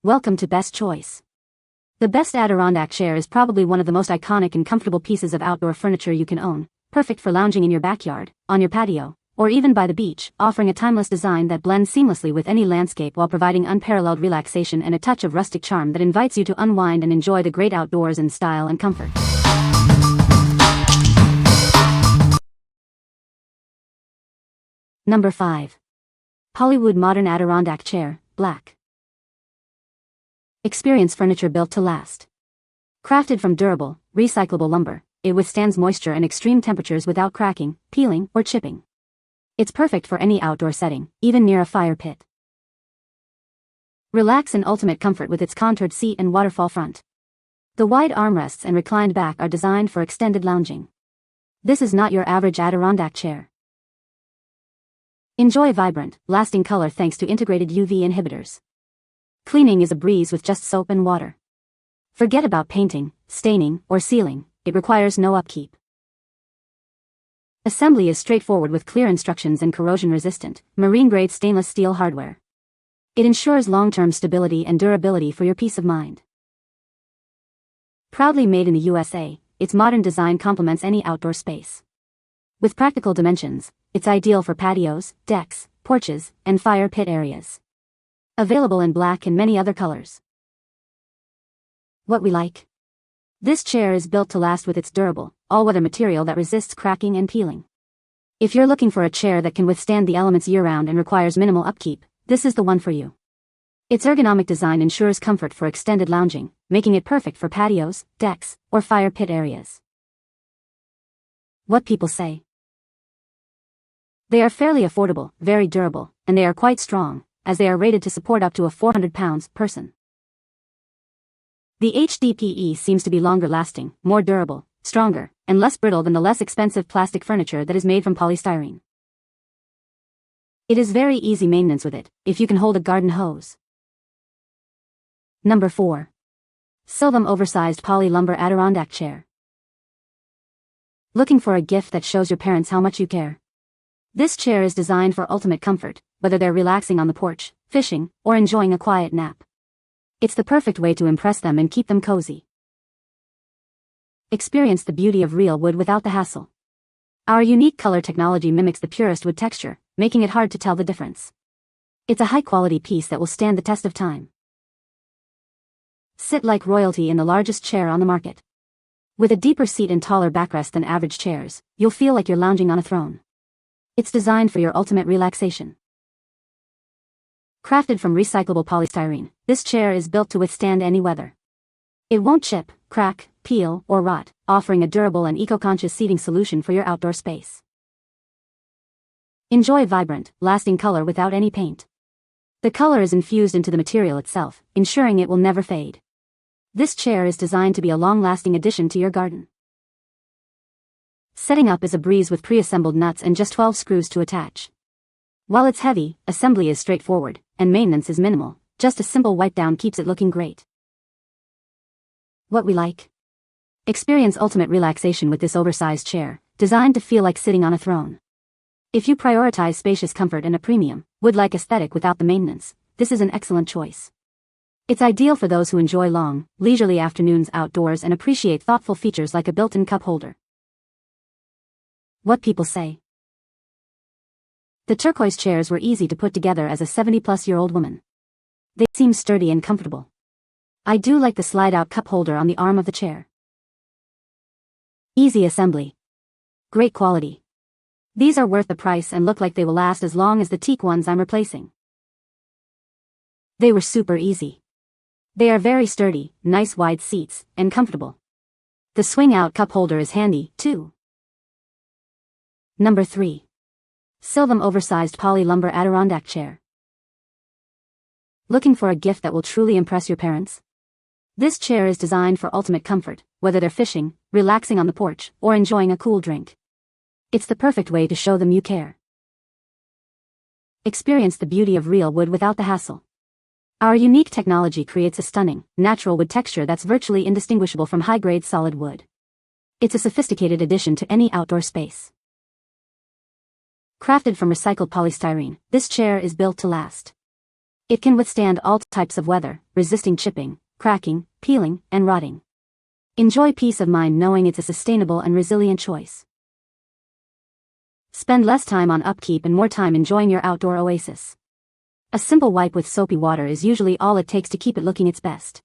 Welcome to Best Choice. The Best Adirondack Chair is probably one of the most iconic and comfortable pieces of outdoor furniture you can own, perfect for lounging in your backyard, on your patio, or even by the beach, offering a timeless design that blends seamlessly with any landscape while providing unparalleled relaxation and a touch of rustic charm that invites you to unwind and enjoy the great outdoors in style and comfort. Number 5. POLYWOOD Modern Adirondack Chair, Black. Experience furniture built to last. Crafted from durable, recyclable lumber, it withstands moisture and extreme temperatures without cracking, peeling, or chipping. It's perfect for any outdoor setting, even near a fire pit. Relax in ultimate comfort with its contoured seat and waterfall front. The wide armrests and reclined back are designed for extended lounging. This is not your average Adirondack chair. Enjoy vibrant, lasting color thanks to integrated UV inhibitors. Cleaning is a breeze with just soap and water. Forget about painting, staining, or sealing, it requires no upkeep. Assembly is straightforward with clear instructions and corrosion-resistant, marine-grade stainless steel hardware. It ensures long-term stability and durability for your peace of mind. Proudly made in the USA, its modern design complements any outdoor space. With practical dimensions, it's ideal for patios, decks, porches, and fire pit areas. Available in black and many other colors. What we like. This chair is built to last with its durable, all-weather material that resists cracking and peeling. If you're looking for a chair that can withstand the elements year-round and requires minimal upkeep, this is the one for you. Its ergonomic design ensures comfort for extended lounging, making it perfect for patios, decks, or fire pit areas. What people say. They are fairly affordable, very durable, and they are quite strong, as they are rated to support up to a 400-pound person. The HDPE seems to be longer lasting, more durable, stronger, and less brittle than the less expensive plastic furniture that is made from polystyrene. It is very easy maintenance with it, if you can hold a garden hose. Number 4. Psilvam Oversized Poly Lumber Adirondack Chair. Looking for a gift that shows your parents how much you care? This chair is designed for ultimate comfort, whether they're relaxing on the porch, fishing, or enjoying a quiet nap. It's the perfect way to impress them and keep them cozy. Experience the beauty of real wood without the hassle. Our unique color technology mimics the purest wood texture, making it hard to tell the difference. It's a high-quality piece that will stand the test of time. Sit like royalty in the largest chair on the market. With a deeper seat and taller backrest than average chairs, you'll feel like you're lounging on a throne. It's designed for your ultimate relaxation. Crafted from recyclable polystyrene, this chair is built to withstand any weather. It won't chip, crack, peel, or rot, offering a durable and eco-conscious seating solution for your outdoor space. Enjoy vibrant, lasting color without any paint. The color is infused into the material itself, ensuring it will never fade. This chair is designed to be a long-lasting addition to your garden. Setting up is a breeze with pre-assembled nuts and just 12 screws to attach. While it's heavy, assembly is straightforward, and maintenance is minimal, just a simple wipe down keeps it looking great. What we like. Experience ultimate relaxation with this oversized chair, designed to feel like sitting on a throne. If you prioritize spacious comfort and a premium, wood-like aesthetic without the maintenance, this is an excellent choice. It's ideal for those who enjoy long, leisurely afternoons outdoors and appreciate thoughtful features like a built-in cup holder. What people say. The turquoise chairs were easy to put together as a 70-plus-year-old woman. They seem sturdy and comfortable. I do like the slide-out cup holder on the arm of the chair. Easy assembly. Great quality. These are worth the price and look like they will last as long as the teak ones I'm replacing. They were super easy. They are very sturdy, nice wide seats, and comfortable. The swing-out cup holder is handy, too. Number 3. Psilvam Oversized Poly Lumber Adirondack Chair. Looking for a gift that will truly impress your parents? This chair is designed for ultimate comfort, whether they're fishing, relaxing on the porch, or enjoying a cool drink. It's the perfect way to show them you care. Experience the beauty of real wood without the hassle. Our unique technology creates a stunning, natural wood texture that's virtually indistinguishable from high-grade solid wood. It's a sophisticated addition to any outdoor space. Crafted from recycled polystyrene, this chair is built to last. It can withstand all types of weather, resisting chipping, cracking, peeling, and rotting. Enjoy peace of mind knowing it's a sustainable and resilient choice. Spend less time on upkeep and more time enjoying your outdoor oasis. A simple wipe with soapy water is usually all it takes to keep it looking its best.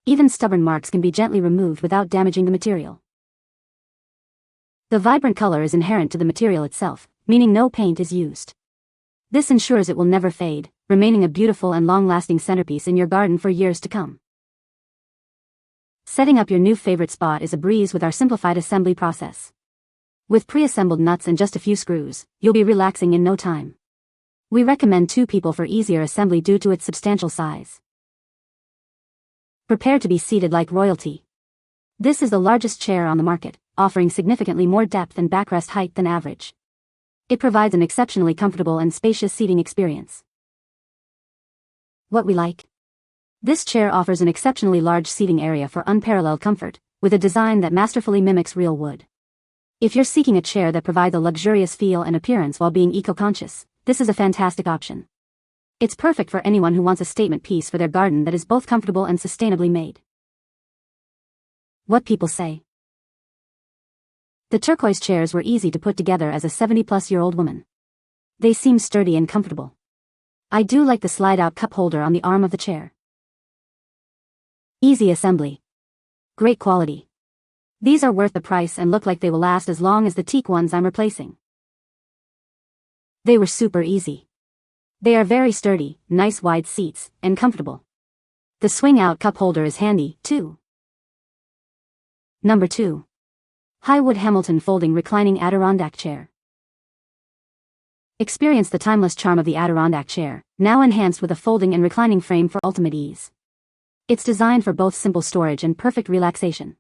Even stubborn marks can be gently removed without damaging the material. The vibrant color is inherent to the material itself, meaning no paint is used. This ensures it will never fade, remaining a beautiful and long-lasting centerpiece in your garden for years to come. Setting up your new favorite spot is a breeze with our simplified assembly process. With pre-assembled nuts and just a few screws, you'll be relaxing in no time. We recommend 2 people for easier assembly due to its substantial size. Prepare to be seated like royalty. This is the largest chair on the market, offering significantly more depth and backrest height than average. It provides an exceptionally comfortable and spacious seating experience. What we like? This chair offers an exceptionally large seating area for unparalleled comfort, with a design that masterfully mimics real wood. If you're seeking a chair that provides a luxurious feel and appearance while being eco-conscious, this is a fantastic option. It's perfect for anyone who wants a statement piece for their garden that is both comfortable and sustainably made. What people say. The turquoise chairs were easy to put together as a 70-plus-year-old woman. They seem sturdy and comfortable. I do like the slide-out cup holder on the arm of the chair. Easy assembly. Great quality. These are worth the price and look like they will last as long as the teak ones I'm replacing. They were super easy. They are very sturdy, nice wide seats, and comfortable. The swing-out cup holder is handy, too. Number 2. Highwood Hamilton Folding Reclining Adirondack Chair. Experience the timeless charm of the Adirondack Chair, now enhanced with a folding and reclining frame for ultimate ease. It's designed for both simple storage and perfect relaxation.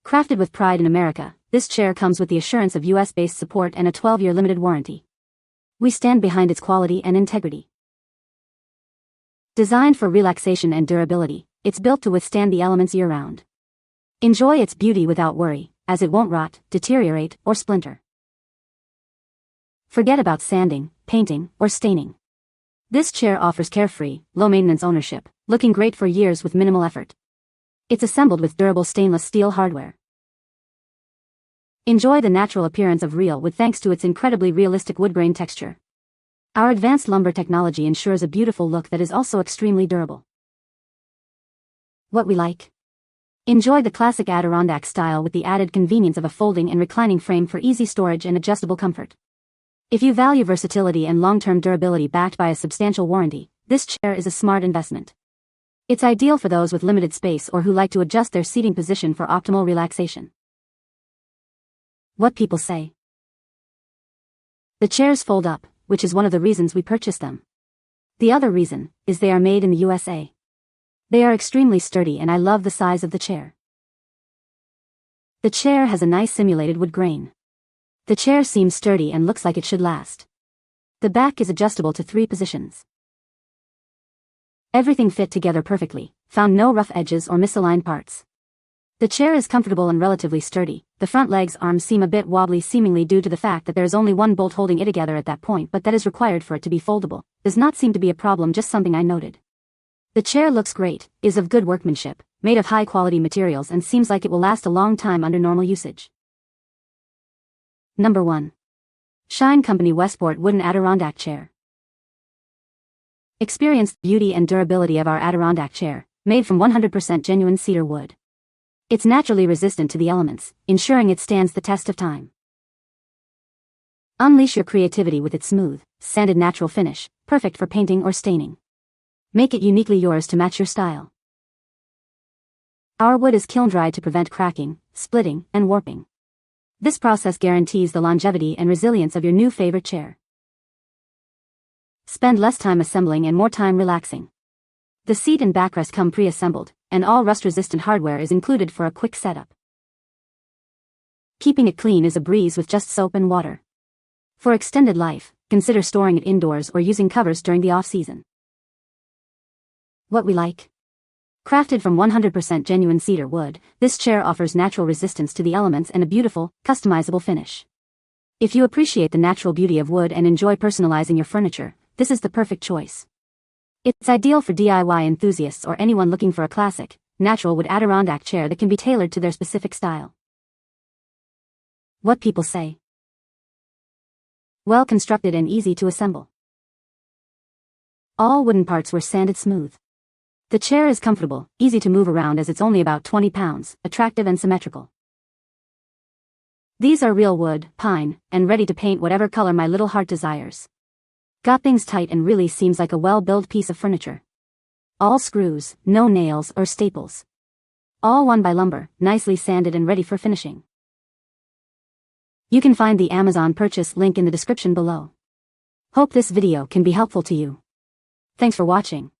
Crafted with pride in America, this chair comes with the assurance of US-based support and a 12-year limited warranty. We stand behind its quality and integrity. Designed for relaxation and durability, it's built to withstand the elements year-round. Enjoy its beauty without worry, as it won't rot, deteriorate, or splinter. Forget about sanding, painting, or staining. This chair offers carefree, low-maintenance ownership, looking great for years with minimal effort. It's assembled with durable stainless steel hardware. Enjoy the natural appearance of real wood thanks to its incredibly realistic wood grain texture. Our advanced lumber technology ensures a beautiful look that is also extremely durable. What we like? Enjoy the classic Adirondack style with the added convenience of a folding and reclining frame for easy storage and adjustable comfort. If you value versatility and long-term durability backed by a substantial warranty, this chair is a smart investment. It's ideal for those with limited space or who like to adjust their seating position for optimal relaxation. What people say. The chairs fold up, which is one of the reasons we purchased them. The other reason is they are made in the USA. They are extremely sturdy and I love the size of the chair. The chair has a nice simulated wood grain. The chair seems sturdy and looks like it should last. The back is adjustable to 3 positions. Everything fit together perfectly, found no rough edges or misaligned parts. The chair is comfortable and relatively sturdy. The front leg's arms seem a bit wobbly seemingly due to the fact that there is only one bolt holding it together at that point, but that is required for it to be foldable. Does not seem to be a problem, just something I noted. The chair looks great, is of good workmanship, made of high-quality materials and seems like it will last a long time under normal usage. Number 1. Shine Company Westport Wooden Adirondack Chair. Experience the beauty and durability of our Adirondack Chair, made from 100% genuine cedar wood. It's naturally resistant to the elements, ensuring it stands the test of time. Unleash your creativity with its smooth, sanded natural finish, perfect for painting or staining. Make it uniquely yours to match your style. Our wood is kiln-dried to prevent cracking, splitting, and warping. This process guarantees the longevity and resilience of your new favorite chair. Spend less time assembling and more time relaxing. The seat and backrest come pre-assembled, and all rust-resistant hardware is included for a quick setup. Keeping it clean is a breeze with just soap and water. For extended life, consider storing it indoors or using covers during the off-season. What we like? Crafted from 100% genuine cedar wood, this chair offers natural resistance to the elements and a beautiful, customizable finish. If you appreciate the natural beauty of wood and enjoy personalizing your furniture, this is the perfect choice. It's ideal for DIY enthusiasts or anyone looking for a classic, natural wood Adirondack chair that can be tailored to their specific style. What people say. Well constructed and easy to assemble. All wooden parts were sanded smooth. The chair is comfortable, easy to move around as it's only about 20 pounds, attractive and symmetrical. These are real wood, pine, and ready to paint whatever color my little heart desires. Got things tight and really seems like a well-built piece of furniture. All screws, no nails or staples. All won by lumber, nicely sanded and ready for finishing. You can find the Amazon purchase link in the description below. Hope this video can be helpful to you. Thanks for watching.